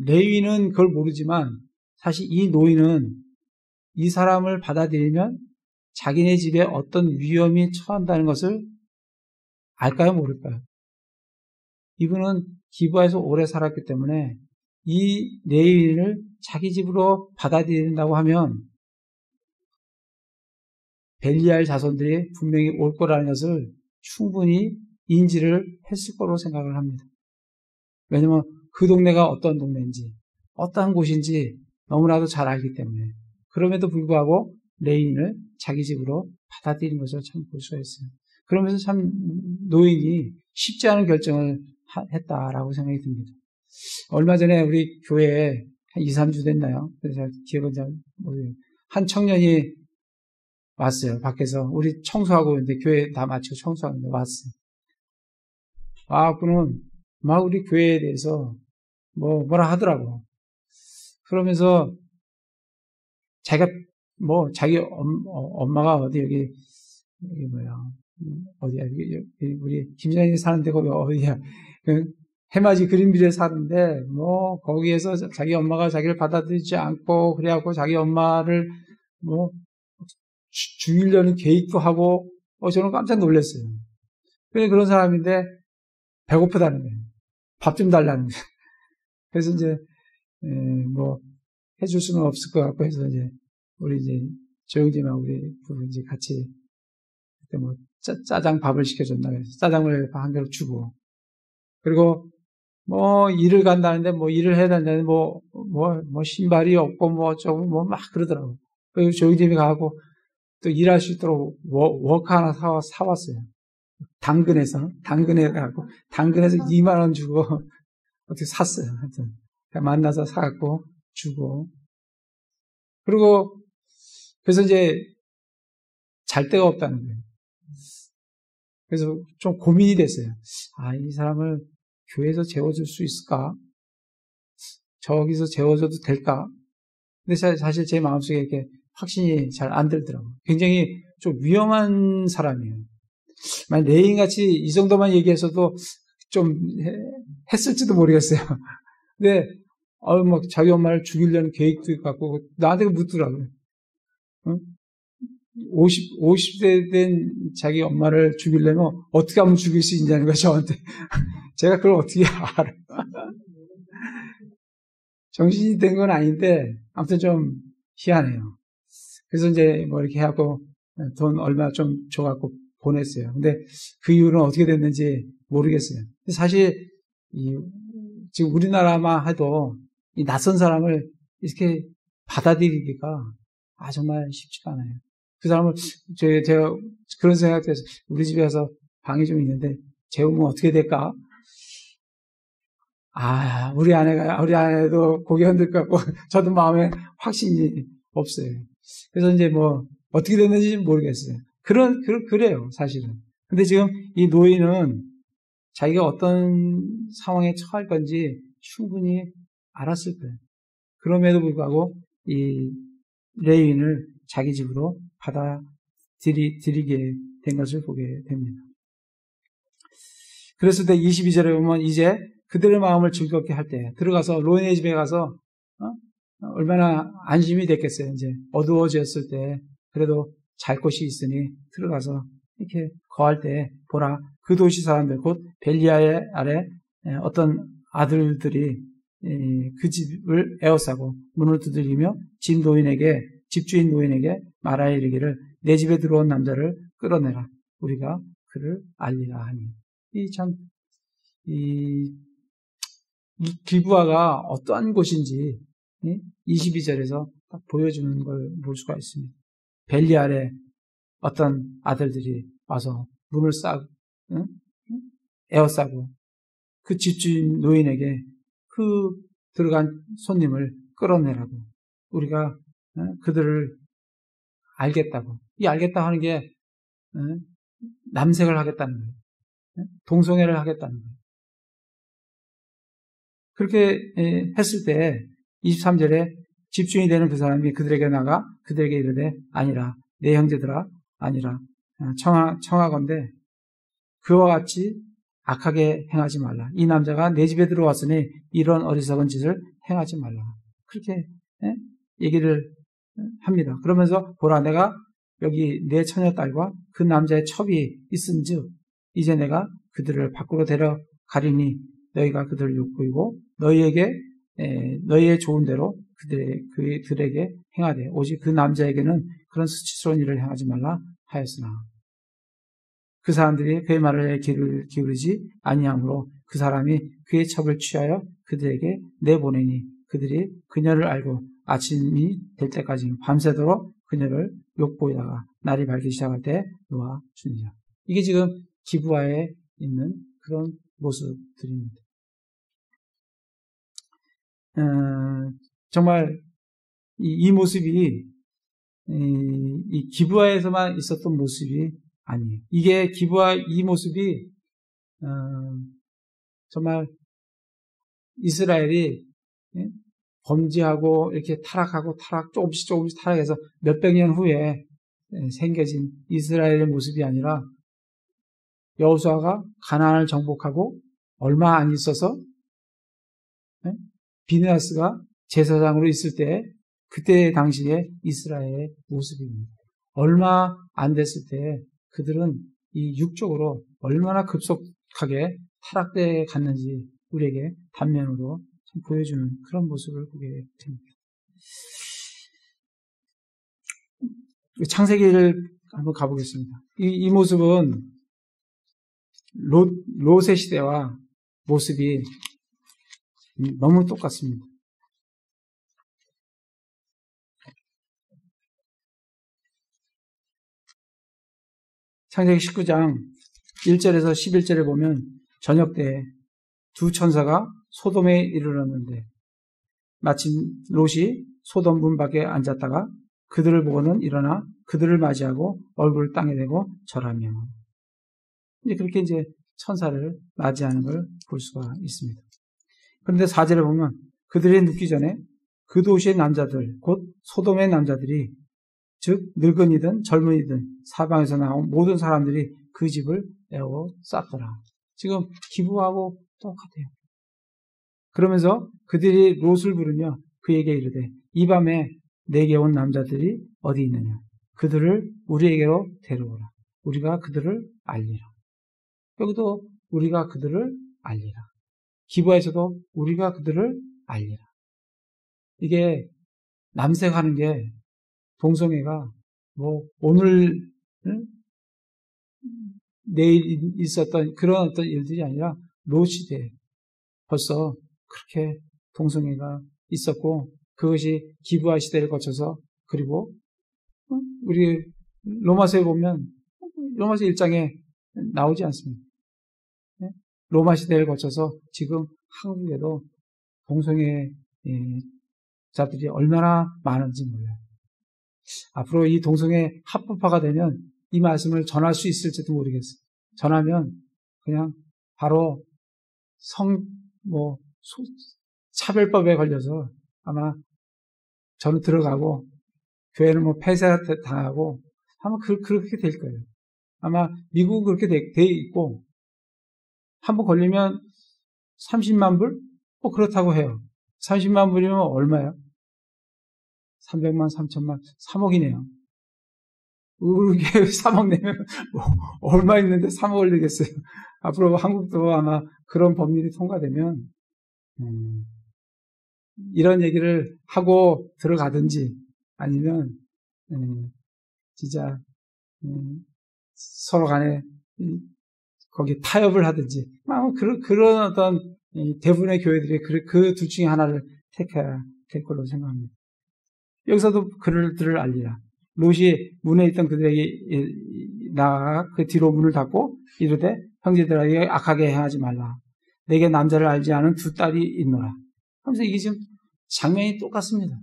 레위인은 그걸 모르지만 사실 이 노인은 이 사람을 받아들이면 자기네 집에 어떤 위험이 처한다는 것을 알까요? 모를까요? 이분은 기브아에서 오래 살았기 때문에 이 레위인을 자기 집으로 받아들인다고 하면 벨리알 자손들이 분명히 올 거라는 것을 충분히 인지를 했을 거로 생각을 합니다. 왜냐면 그 동네가 어떤 동네인지 어떠한 곳인지 너무나도 잘 알기 때문에 그럼에도 불구하고 레위인을 자기 집으로 받아들인 것을 참 볼 수가 있어요. 그러면서 참 노인이 쉽지 않은 결정을 했다라고 생각이 듭니다. 얼마 전에 우리 교회에 한 2, 3주 됐나요? 그래서 기억은 잘 모르겠어요. 한 청년이 왔어요. 밖에서 우리 청소하고 있는데 교회 다 마치고 청소하는데 왔어요. 그는 막 우리 교회에 대해서 뭐라 하더라고. 그러면서 자기가 자기 엄마가 여기 뭐야 어디야 우리 김장이 사는 데가 어디야 해맞이 그린빌에 사는데 거기에서 자기 엄마가 자기를 받아들이지 않고 그래갖고 자기 엄마를 죽이려는 계획도 하고 저는 깜짝 놀랐어요. 그런 사람인데 배고프다는 거예요. 밥 좀 달라는 거예요. 그래서 이제 해줄 수는 없을 것 같고 해서 이제 우리 이제 조영진하고 우리 부부 이제 같이 그때 짜장 밥을 시켜줬나 그래서 짜장을 한 그릇 주고 그리고 일을 간다는데 일을 해야 된다는데 신발이 없고 어쩌고 막 그러더라고. 그리고 조영진이 가고 또 일할 수 있도록 워크 하나 사왔어요. 당근에서 가고 당근에서 2만 원 주고 어떻게 샀어요. 하여튼 만나서 사갖고 주고 그리고 그래서 이제 잘 데가 없다는 거예요. 그래서 좀 고민이 됐어요. 이 사람을 교회에서 재워줄 수 있을까? 저기서 재워줘도 될까? 근데 사실 제 마음속에 이렇게 확신이 잘 안 들더라고요. 굉장히 좀 위험한 사람이에요. 만약 레인같이 이 정도만 얘기해서도 좀 했을지도 모르겠어요. 근데 자기 엄마를 죽이려는 계획도 갖고 나한테 묻더라고요. 50세 된 자기 엄마를 죽이려면 어떻게 하면 죽일 수 있냐는 거죠, 저한테. 제가 그걸 어떻게 알아요. 정신이 된 건 아닌데, 아무튼 좀 희한해요. 그래서 이제 이렇게 하고 돈 얼마 좀 줘갖고 보냈어요. 근데 그 이후로는 어떻게 됐는지 모르겠어요. 사실, 지금 우리나라만 해도 이 낯선 사람을 이렇게 받아들이기가 정말 쉽지가 않아요. 그 사람을, 제가 그런 생각도 해서 우리 집에 와서 방이 좀 있는데 재우면 어떻게 될까? 우리 아내도 고개 흔들 것 같고 저도 마음에 확신이 없어요. 그래서 이제 어떻게 됐는지 모르겠어요. 그래요, 사실은. 근데 지금 이 노인은 자기가 어떤 상황에 처할 건지 충분히 알았을 거예요. 그럼에도 불구하고 이 레위인을 자기 집으로 받아들이게 된 것을 보게 됩니다. 그랬을 때 22절에 보면 이제 그들의 마음을 즐겁게 할 때 들어가서 로인의 집에 가서 얼마나 안심이 됐겠어요. 이제 어두워졌을 때 그래도 잘 곳이 있으니 들어가서 이렇게 거할 때 보라 그 도시 사람들 곧 벨리아의 아래 어떤 아들들이 그 집을 에워싸고 문을 두드리며 집주인 노인에게 말하여 이르기를 내 집에 들어온 남자를 끌어내라 우리가 그를 알리라 하니 이 길부아가 어떠한 곳인지 22절에서 딱 보여주는 걸 볼 수가 있습니다. 벨리알에 어떤 아들들이 와서 문을 에워싸고 그 집주인 노인에게 그 들어간 손님을 끌어내라고 우리가 그들을 알겠다고. 이 알겠다 하는 게 남색을 하겠다는 거예요. 동성애를 하겠다는 거예요. 그렇게 했을 때 23절에 집주인이 되는 그 사람이 그들에게 나가 그들에게 이르되 아니라 내 형제들아 아니라 청하건대 그와 같이 악하게 행하지 말라. 이 남자가 내 집에 들어왔으니 이런 어리석은 짓을 행하지 말라. 그렇게 얘기를 합니다. 그러면서 보라 내가 여기 내 처녀딸과 그 남자의 첩이 있은즉 이제 내가 그들을 밖으로 데려가리니 너희가 그들을 욕보이고 너희의 좋은 대로 그들에게 행하되 오직 그 남자에게는 그런 수치스러운 일을 행하지 말라 하였으나 그 사람들이 그의 말에 귀를 기울이지 아니하므로 그 사람이 그의 첩을 취하여 그들에게 내보내니 그들이 그녀를 알고 아침이 될 때까지 밤새도록 그녀를 욕보이다가 날이 밝기 시작할 때 놓아 주니라. 이게 지금 기브아에 있는 그런 모습들입니다. 정말 이 모습이 이 기브아에서만 있었던 모습이 아니에요. 이게 기브아 이 모습이 정말 이스라엘이 범죄하고 이렇게 타락하고 조금씩 타락해서 몇백 년 후에 생겨진 이스라엘의 모습이 아니라 여호수아가 가나안을 정복하고 얼마 안 있어서 비느하스가 제사장으로 있을 때 그때 당시에 이스라엘의 모습입니다. 얼마 안 됐을 때 그들은 이 육적으로 얼마나 급속하게 타락돼 갔는지 우리에게 단면으로 보여주는 그런 모습을 보게 됩니다. 창세기를 한번 가보겠습니다. 이 모습은 롯의 시대와 모습이 너무 똑같습니다. 창세기 19장 1절에서 11절에 보면 저녁 때 두 천사가 소돔에 이르렀는데 마침 롯이 소돔 문 밖에 앉았다가 그들을 보고는 일어나 그들을 맞이하고 얼굴을 땅에 대고 절하며 이제 그렇게 이제 천사를 맞이하는 걸 볼 수가 있습니다. 그런데 4절에 보면 그들이 눕기 전에 그 도시의 남자들 곧 소돔의 남자들이 즉 늙은이든 젊은이든 사방에서 나온 모든 사람들이 그 집을 에워 쌌더라. 지금 기브하고 똑같아요. 그러면서 그들이 롯을 부르며 그에게 이르되 이 밤에 내게 온 남자들이 어디 있느냐. 그들을 우리에게로 데려오라. 우리가 그들을 알리라. 여기도 우리가 그들을 알리라. 기브아에서도 우리가 그들을 알리라. 이게 남색하는 게 동성애가 뭐 오늘 내일 있었던 그런 어떤 일들이 아니라 롯 시대에 벌써 그렇게 동성애가 있었고 그것이 기브아 시대를 거쳐서 그리고 우리 로마서에 보면 로마서 1장에 나오지 않습니까? 로마 시대를 거쳐서 지금 한국에도 동성애 자들이 얼마나 많은지 몰라요. 앞으로 이 동성애 합법화가 되면 이 말씀을 전할 수 있을지도 모르겠어요. 전하면 그냥 바로 차별법에 걸려서 아마 저는 들어가고 교회는 폐쇄당하고 아마 그렇게 될 거예요. 아마 미국은 그렇게 돼 있고 한번 걸리면 30만 불? 그렇다고 해요. 30만 불이면 얼마예요? 300만, 3천만, 3억이네요. 우리 교회 3억 내면 얼마 있는데 3억을 내겠어요. 앞으로 한국도 아마 그런 법률이 통과되면 이런 얘기를 하고 들어가든지 아니면 진짜 서로 간에 거기 타협을 하든지 그런 어떤 대부분의 교회들이 그 둘 중에 하나를 택해야 될 걸로 생각합니다. 여기서도 그들을 알리라. 롯이 문에 있던 그들에게 나아가 그 뒤로 문을 닫고 이르되 형제들아 악하게 행하지 말라. 내게 남자를 알지 않은 두 딸이 있노라. 하면서 이게 지금 장면이 똑같습니다.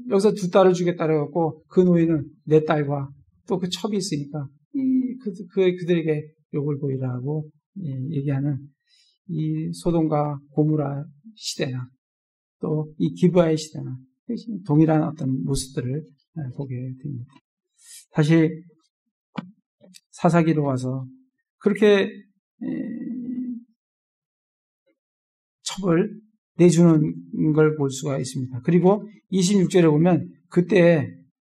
여기서 두 딸을 주겠다 그래갖고 그 노인은 내 딸과 또 그 첩이 있으니까 그들에게 욕을 보이라고 얘기하는 이 소돔과 고모라 시대나 또 이 기브아의 시대나 동일한 어떤 모습들을 보게 됩니다. 다시 사사기로 와서 그렇게 첩을 내주는 걸 볼 수가 있습니다. 그리고 26절에 보면 그때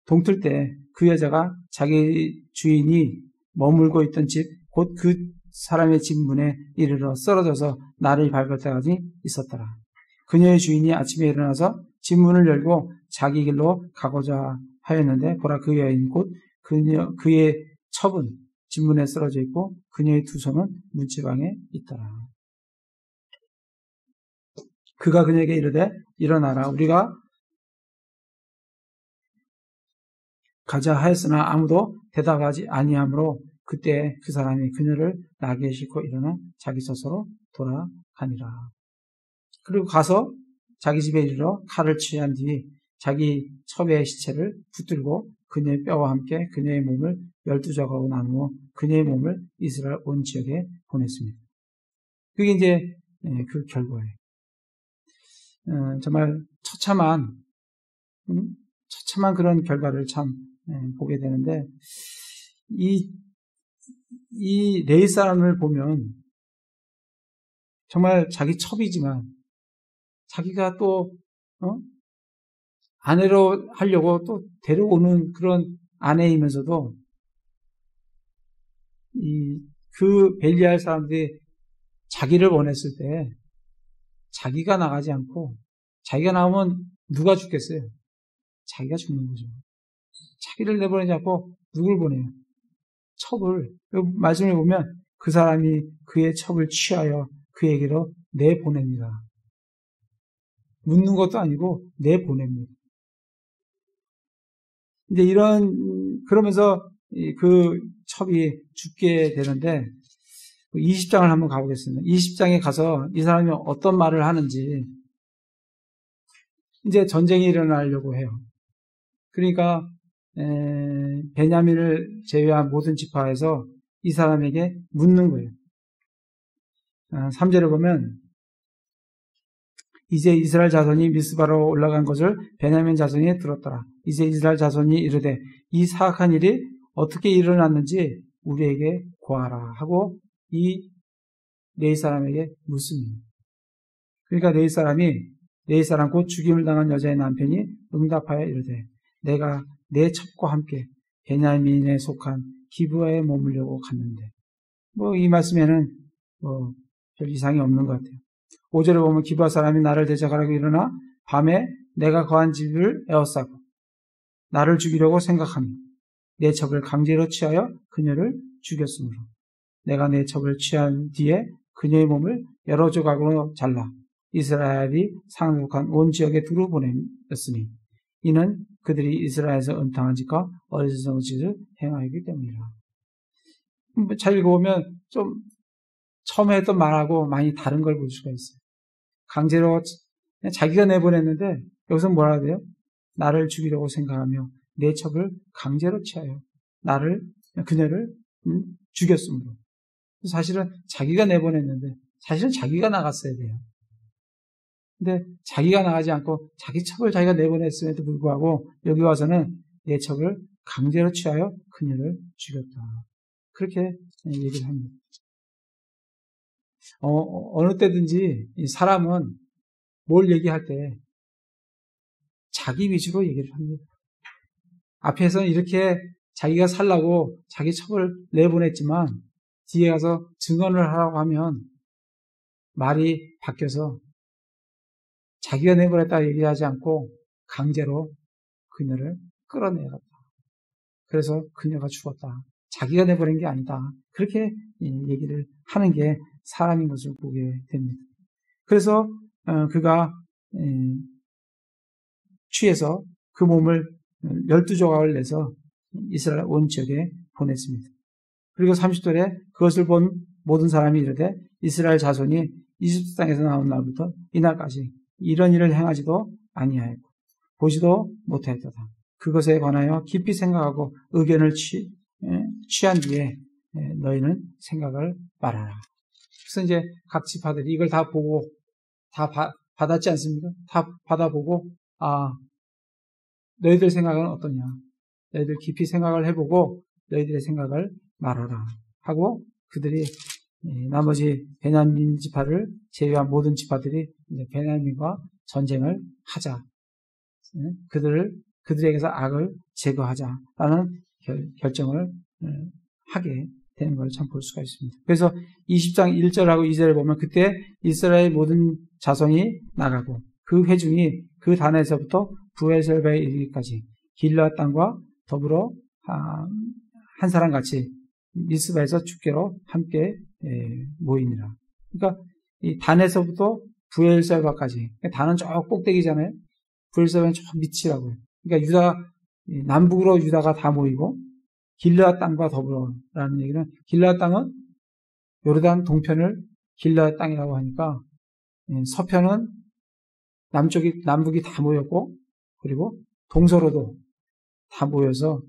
동틀 때 그 여자가 자기 주인이 머물고 있던 집 곧 그 사람의 집 문에 이르러 쓰러져서 날이 밝을 때까지 있었더라. 그녀의 주인이 아침에 일어나서 집 문을 열고 자기 길로 가고자 하였는데 보라 그 여인 곧 그의 첩은 집 문에 쓰러져 있고 그녀의 두 손은 문지방에 있더라. 그가 그녀에게 이르되 일어나라 우리가 가자 하였으나 아무도 대답하지 아니하므로 그때 그 사람이 그녀를 나귀에 싣고 일어나 자기 서서로 돌아가니라. 그리고 가서 자기 집에 이르러 칼을 취한 뒤 자기 첩의 시체를 붙들고 그녀의 뼈와 함께 그녀의 몸을 12조각으로 나누어 그녀의 몸을 이스라엘 온 지역에 보냈습니다. 그게 이제 그 결과예요. 정말 처참한 그런 결과를 참 보게 되는데 이 레위 사람을 보면 정말 자기 첩이지만 자기가 또 아내로 하려고 또 데려오는 그런 아내이면서도 그 벨리알 사람들이 자기를 보냈을 때 자기가 나가지 않고 자기가 나오면 누가 죽겠어요? 자기가 죽는 거죠. 자기를 내보내지 않고 누굴 보내요? 첩을. 말씀을 보면 그 사람이 그의 첩을 취하여 그에게로 내보냅니다. 묻는 것도 아니고 내보냅니다. 이제 그러면서 그 첩이 죽게 되는데 20장을 한번 가보겠습니다. 20장에 가서 이 사람이 어떤 말을 하는지 이제 전쟁이 일어나려고 해요. 그러니까 베냐민을 제외한 모든 지파에서 이 사람에게 묻는 거예요. 3절에 보면 이제 이스라엘 자손이 미스바로 올라간 것을 베냐민 자손이 들었더라. 이제 이스라엘 자손이 이르되 이 사악한 일이 어떻게 일어났는지 우리에게 고하라 하고 이 레위 사람에게 묻습니다. 그러니까 레위 사람 곧 죽임을 당한 여자의 남편이 응답하여 이르되 내가 내 첩과 함께 베냐민에 속한 기브아에 머물려고 갔는데 이 말씀에는 별 이상이 없는 것 같아요. 5절에 보면 기브아 사람이 나를 대적하라고 일어나 밤에 내가 거한 집을 에워싸고 나를 죽이려고 생각하며 내 첩을 강제로 취하여 그녀를 죽였으므로 내가 내 첩을 취한 뒤에 그녀의 몸을 여러 조각으로 잘라 이스라엘이 상속한 온 지역에 두루 보냈으니 이는 그들이 이스라엘에서 은탕한 짓과 어리석은 짓을 행하였기 때문이라. 잘 읽어보면 좀 처음에 했던 말하고 많이 다른 걸 볼 수가 있어요. 강제로 자기가 내보냈는데 여기서 뭐라 그래요? 나를 죽이려고 생각하며 내 첩을 강제로 취하여 그녀를 죽였으므로. 사실은 자기가 내보냈는데 사실은 자기가 나갔어야 돼요. 근데 자기가 나가지 않고 자기 첩을 자기가 내보냈음에도 불구하고 여기 와서는 내 첩을 강제로 취하여 그녀를 죽였다. 그렇게 얘기를 합니다. 어느 때든지 이 사람은 뭘 얘기할 때 자기 위주로 얘기를 합니다. 앞에서는 이렇게 자기가 살라고 자기 첩을 내보냈지만 뒤에 가서 증언을 하라고 하면 말이 바뀌어서 자기가 내보냈다 얘기하지 않고 강제로 그녀를 끌어내렸다. 그래서 그녀가 죽었다. 자기가 내보낸 게 아니다. 그렇게 얘기를 하는 게 사람인 것을 보게 됩니다. 그래서 그가 취해서 그 몸을 12조각을 내서 이스라엘 온 지역에 보냈습니다. 그리고 30절에 그것을 본 모든 사람이 이르되 이스라엘 자손이 이집트 땅에서 나온 날부터 이날까지 이런 일을 행하지도 아니하였고 보지도 못하였도다. 그것에 관하여 깊이 생각하고 의견을 취한 뒤에 너희는 생각을 말하라. 그래서 이제 각 지파들이 이걸 다 보고 다 받았지 않습니까? 다 받아보고 너희들 생각은 어떠냐? 너희들 깊이 생각을 해보고 너희들의 생각을 말하라 하고 그들이 나머지 베냐민 지파를 제외한 모든 지파들이 베냐민과 전쟁을 하자. 그들에게서 악을 제거하자라는 결정을 하게 되는 걸 참 볼 수가 있습니다. 그래서 20장 1절하고 2절을 보면 그때 이스라엘 모든 자손이 나가고 그 회중이 그 단에서부터 브엘셀바에 이르기까지 길르앗 땅과 더불어 한 사람 같이 미스바에서 축제로 함께 모이니라. 그러니까 이 단에서부터 브엘셀바까지, 단은 저 꼭대기잖아요. 브엘셀바는 저 밑이라고요. 그러니까 남북으로 유다가 다 모이고 길르앗 땅과 더불어라는 얘기는 길르앗 땅은 요르단 동편을 길르앗 땅이라고 하니까 서편은 남북이 다 모였고 그리고 동서로도 다 모여서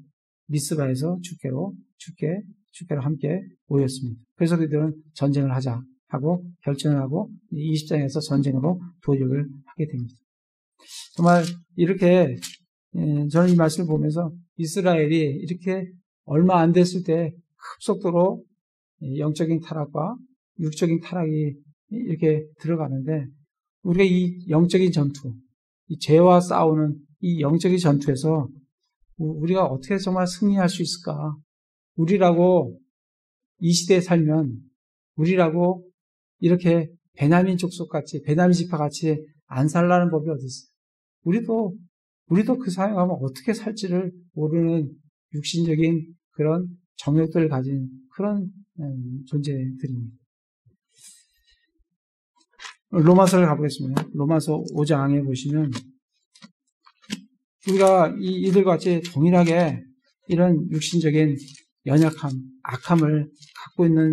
미스바에서 축제로 함께 모였습니다. 그래서 그들은 전쟁을 하자 하고 결정을 하고 20장에서 전쟁으로 도입을 하게 됩니다. 정말 이렇게 저는 이 말씀을 보면서 이스라엘이 이렇게 얼마 안 됐을 때 급속도로 영적인 타락과 육적인 타락이 이렇게 들어가는데 우리가 이 영적인 전투, 이 죄와 싸우는 이 영적인 전투에서 우리가 어떻게 정말 승리할 수 있을까? 우리라고 이 시대에 살면 우리라고 이렇게 베냐민 족속같이 베냐민 지파같이 안 살라는 법이 어디 있어요? 우리도 그 사회 가면 어떻게 살지를 모르는 육신적인 그런 정욕들을 가진 그런 존재들입니다. 로마서를 가보겠습니다. 로마서 5장에 보시면 우리가 이들과 같이 동일하게 이런 육신적인 연약함, 악함을 갖고 있는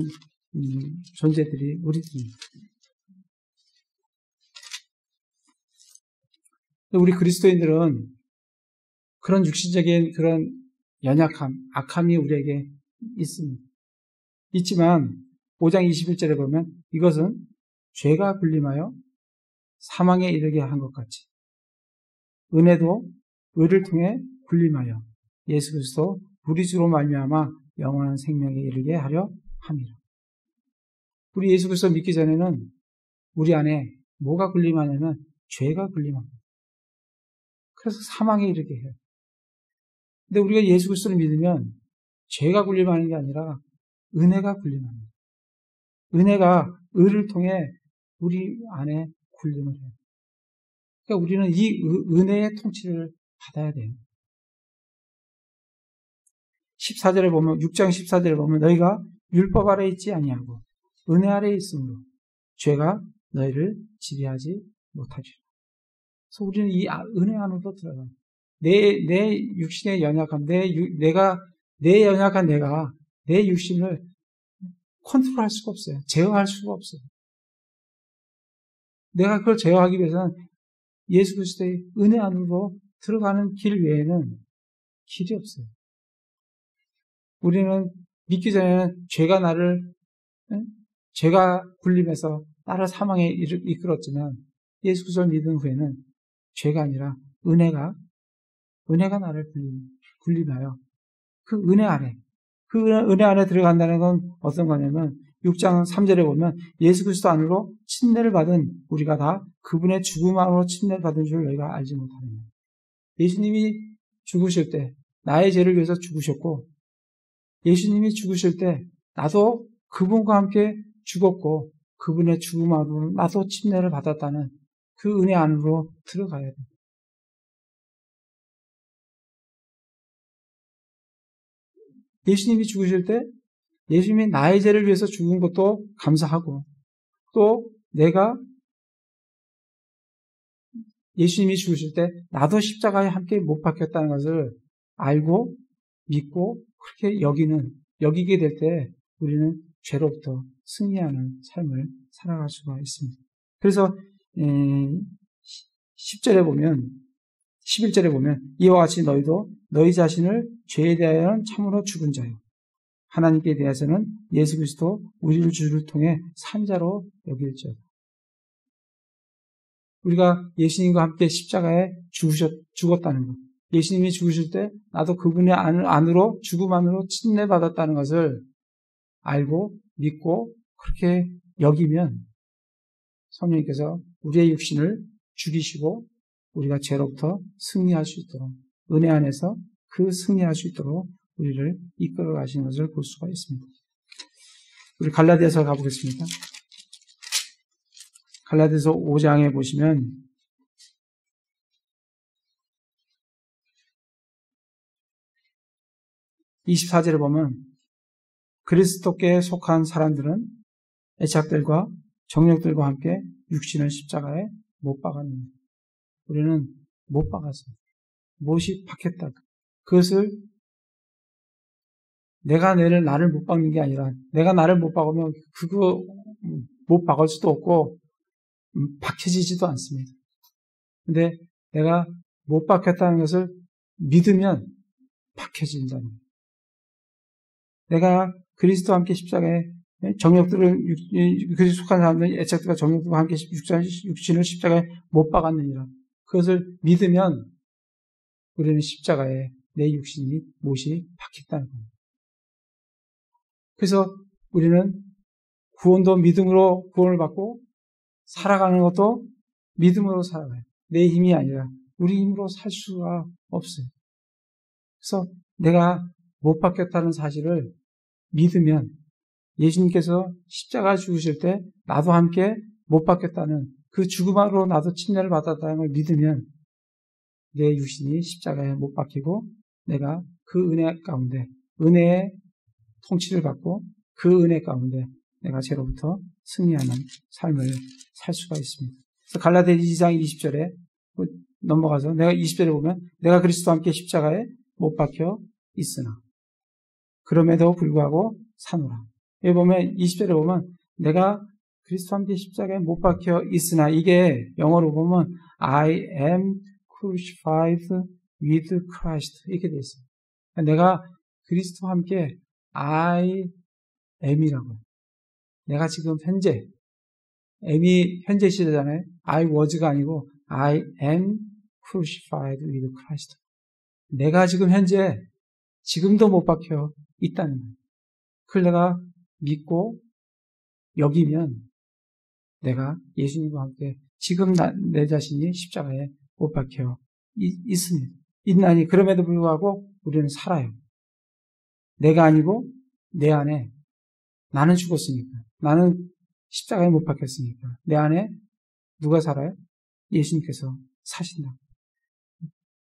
존재들이 우리들입니다. 우리 그리스도인들은 그런 육신적인 그런 연약함, 악함이 우리에게 있습니다. 있지만 5장 21절에 보면 이것은 죄가 군림하여 사망에 이르게 한 것 같이 은혜도 의를 통해 군림하여 예수 그리스도 우리 주로 말미암아 영원한 생명에 이르게 하려 함이라. 우리 예수 그리스도 믿기 전에는 우리 안에 뭐가 군림하냐면 죄가 군림합니다. 그래서 사망에 이르게 해요. 근데 우리가 예수 그리스도를 믿으면 죄가 군림하는 게 아니라 은혜가 군림합니다. 은혜가 의를 통해 우리 안에 군림을 해요. 그러니까 우리는 이 은혜의 통치를 받아야 돼요. 14절에 보면 6장 14절에 보면 너희가 율법 아래 있지 아니하고 은혜 아래 있으므로 죄가 너희를 지배하지 못하리라. 그래서 우리는 이 은혜 안으로 들어가요. 내 육신의 연약함, 내 연약한 내 육신을 컨트롤할 수가 없어요. 제어할 수가 없어요. 내가 그걸 제어하기 위해서는 예수 그리스도의 은혜 안으로 들어가는 길 외에는 길이 없어요. 우리는 믿기 전에는 죄가 군림해서 나를 사망에 이끌었지만 예수 그리스도를 믿은 후에는 죄가 아니라 은혜가 나를 군림하여 그 은혜 안에 들어간다는 건 어떤 거냐면 6장 3절에 보면 예수 그리스도 안으로 침례를 받은 우리가 다 그분의 죽음 안으로 침례를 받은 줄 너희가 알지 못하느냐. 예수님이 죽으실 때 나의 죄를 위해서 죽으셨고 예수님이 죽으실 때 나도 그분과 함께 죽었고 그분의 죽음 안으로 나도 침례를 받았다는 그 은혜 안으로 들어가야 됩니다. 예수님이 죽으실 때 예수님이 나의 죄를 위해서 죽은 것도 감사하고 또 내가 예수님이 죽으실 때 나도 십자가에 함께 못 박혔다는 것을 알고 믿고 그렇게 여기게 될 때 우리는 죄로부터 승리하는 삶을 살아갈 수가 있습니다. 그래서 10절에 보면 11절에 보면 이와 같이 너희도 너희 자신을 죄에 대하여는 참으로 죽은 자요 하나님께 대해서는 예수 그리스도 우리를 주를 통해 산 자로 여길지어다. 우리가 예수님과 함께 십자가에 죽었다는 것, 예수님이 죽으실 때 나도 그분의 안으로 죽음 안으로 침례받았다는 것을 알고 믿고 그렇게 여기면 성령님께서 우리의 육신을 죽이시고 우리가 죄로부터 승리할 수 있도록 은혜 안에서 그 승리할 수 있도록 우리를 이끌어 가시는 것을 볼 수가 있습니다. 우리 갈라디아서 가보겠습니다. 갈라디아서 5장에 보시면 24절에 보면 그리스도께 속한 사람들은 애착들과 정욕들과 함께 육신을 십자가에 못 박았는데 우리는 못 박았어요. 못이 박혔다. 그것을 내가 나를 못 박는 게 아니라 내가 나를 못 박으면 그거 못 박을 수도 없고 박혀지지도 않습니다. 근데 내가 못 박혔다는 것을 믿으면 박혀진다는 거예요. 내가 그리스도와 함께 십자가에 정욕들을 그리스도에 속한 사람들은 애착들과 정욕들과 함께 육신을 십자가에 못 박았느니라. 그것을 믿으면 우리는 십자가에 내 육신이 못이 박혔다는 겁니다. 그래서 우리는 구원도 믿음으로 구원을 받고 살아가는 것도 믿음으로 살아가요. 내 힘이 아니라 우리 힘으로 살 수가 없어요. 그래서 내가 못 박혔다는 사실을 믿으면 예수님께서 십자가 죽으실 때 나도 함께 못 박혔다는 그 죽음으로 나도 침례를 받았다는 걸 믿으면 내 육신이 십자가에 못 박히고 내가 그 은혜 가운데 은혜의 통치를 받고 그 은혜 가운데 내가 죄로부터 승리하는 삶을 살 수가 있습니다. 그래서 갈라디아 2장 20절에 넘어가서 내가 20절에 보면 내가 그리스도와 함께 십자가에 못 박혀 있으나 그럼에도 불구하고 사노라. 여기 보면 20절에 보면 내가 그리스도와 함께 십자가에 못 박혀 있으나 이게 영어로 보면 I am crucified with Christ 이렇게 되어 있어요. 내가 그리스도와 함께 I am이라고요. 내가 지금 현재 am이 현재 시제잖아요. I was가 아니고 I am crucified with Christ. 내가 지금 현재 지금도 못 박혀 있다는 거예요. 그걸 내가 믿고 여기면 내가 예수님과 함께 지금 내 자신이 십자가에 못 박혀 있습니다. 있나니 그럼에도 불구하고 우리는 살아요. 내가 아니고 내 안에 나는 죽었으니까 나는 십자가에 못 박혔으니까 내 안에 누가 살아요? 예수님께서 사신다.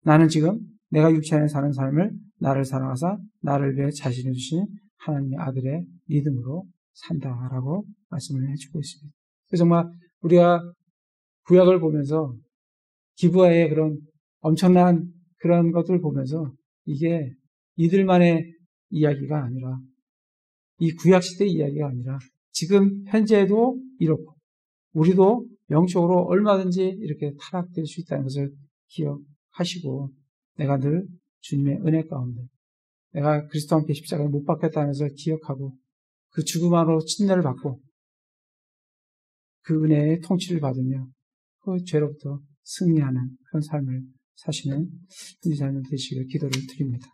나는 지금 내가 육체 안에 사는 삶을 나를 사랑하사 나를 위해 자신을 주신 하나님의 아들의 믿음으로 산다라고 말씀을 해주고 있습니다. 그래서 정말 우리가 구약을 보면서 기브아의 그런 엄청난 그런 것들을 보면서 이게 이들만의 이야기가 아니라 이 구약시대의 이야기가 아니라 지금 현재에도 이렇고 우리도 영적으로 얼마든지 이렇게 타락될 수 있다는 것을 기억하시고 내가 늘 주님의 은혜 가운데 내가 그리스도와 함께 십자가에 못 박혔다는 것을 기억하고 그 죽음 안으로 침례를 받고 그 은혜의 통치를 받으며 그 죄로부터 승리하는 그런 삶을 사시는 인자님 되시길 기도를 드립니다.